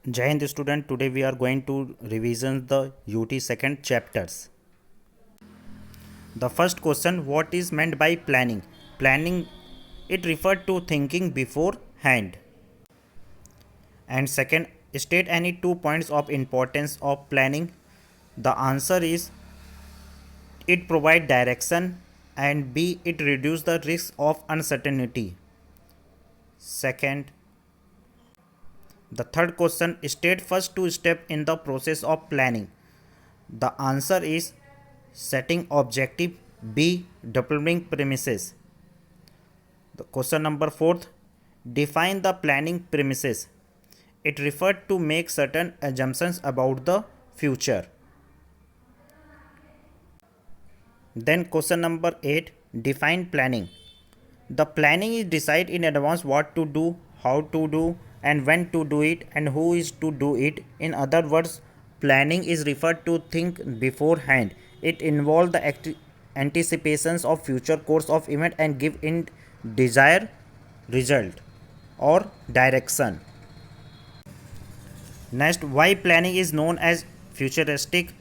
Jai Hind student, today we are going to revision the UT second chapters. The first question, what is meant by planning? Planning, it referred to thinking beforehand. And second, state any 2 points of importance of planning. The answer is it provide direction and B, it reduce the risk of uncertainty. Second, the third question, state first two step in the process of planning. The answer is setting objective, B, developing premises. The question number fourth, define the planning premises. It referred to make certain assumptions about the future. Then question number 8, define planning. The planning is decide in advance what to do, how to do, and when to do it, and who is to do it. In other words, planning is referred to think beforehand. It involves the anticipations of future course of event and give in desired result or direction. Next, why planning is known as futuristic?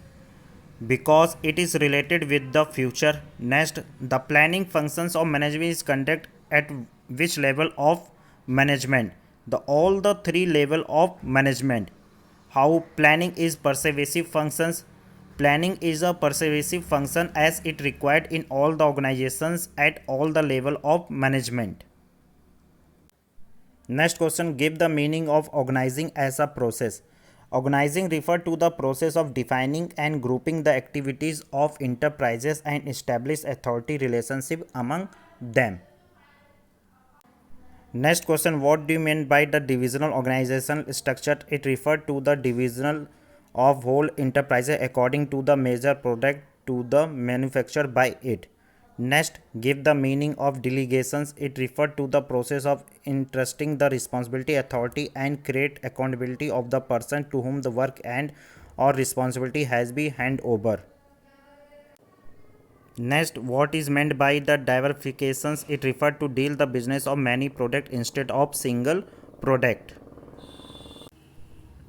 Because it is related with the future. Next, the planning functions of management is conducted at which level of management? All the three level of management. How planning is pervasive functions? Planning is a pervasive function as it required in all the organizations at all the level of management. Next question, give the meaning of organizing as a process. Organizing refers to the process of defining and grouping the activities of enterprises and establish authority relationship among them. Next question, what do you mean by the divisional organizational structure? It refers to the divisional of whole enterprises according to the major product to the manufactured by it. Next, give the meaning of delegations. It refers to the process of entrusting the responsibility, authority, and create accountability of the person to whom the work and or responsibility has been handed over. Next, what is meant by the diversifications? It refers to deal the business of many products instead of single product.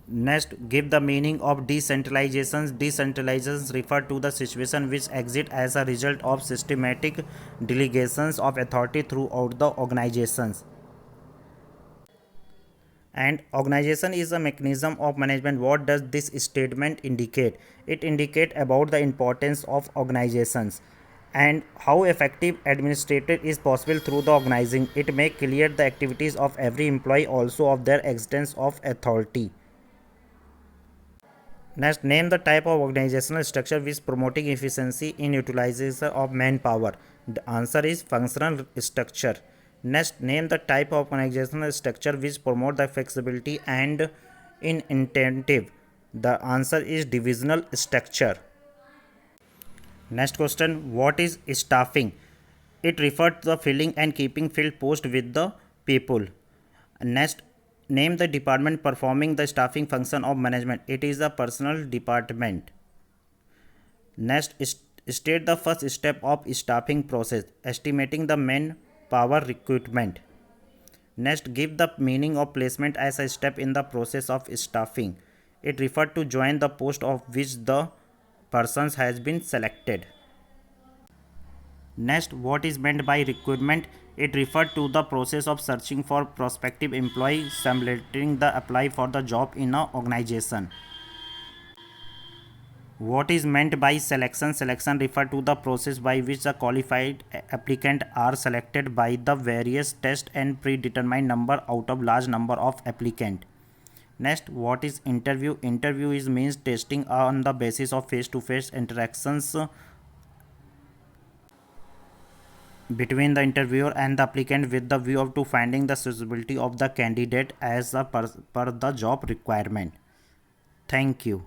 Next, give the meaning of decentralizations. Decentralizations refer to the situation which exist as a result of systematic delegations of authority throughout the organizations. And organization is a mechanism of management. What does this statement indicate? It indicates about the importance of organizations and how effective administration is possible through the organizing. It may clear the activities of every employee, also of their existence of authority. Next, name the type of organizational structure which promoting efficiency in utilization of manpower. The answer is functional structure. Next, name the type of organizational structure which promote the flexibility and incentive. The answer is divisional structure. Next question, what is staffing? It refers to the filling and keeping field post with the people. Next, name the department performing the staffing function of management. It is a personal department. Next, state the first step of staffing process, estimating the manpower recruitment. Next, give the meaning of placement as a step in the process of staffing. It refers to join the post of which the persons has been selected. Next, what is meant by recruitment? It refers to the process of searching for prospective employees, simulating the apply for the job in an organization. What is meant by selection? Selection refers to the process by which the qualified applicants are selected by the various tests and predetermined number out of large number of applicants. Next, what is interview? Interview is means testing on the basis of face-to-face interactions between the interviewer and the applicant with the view of to finding the suitability of the candidate as per the job requirement. Thank you.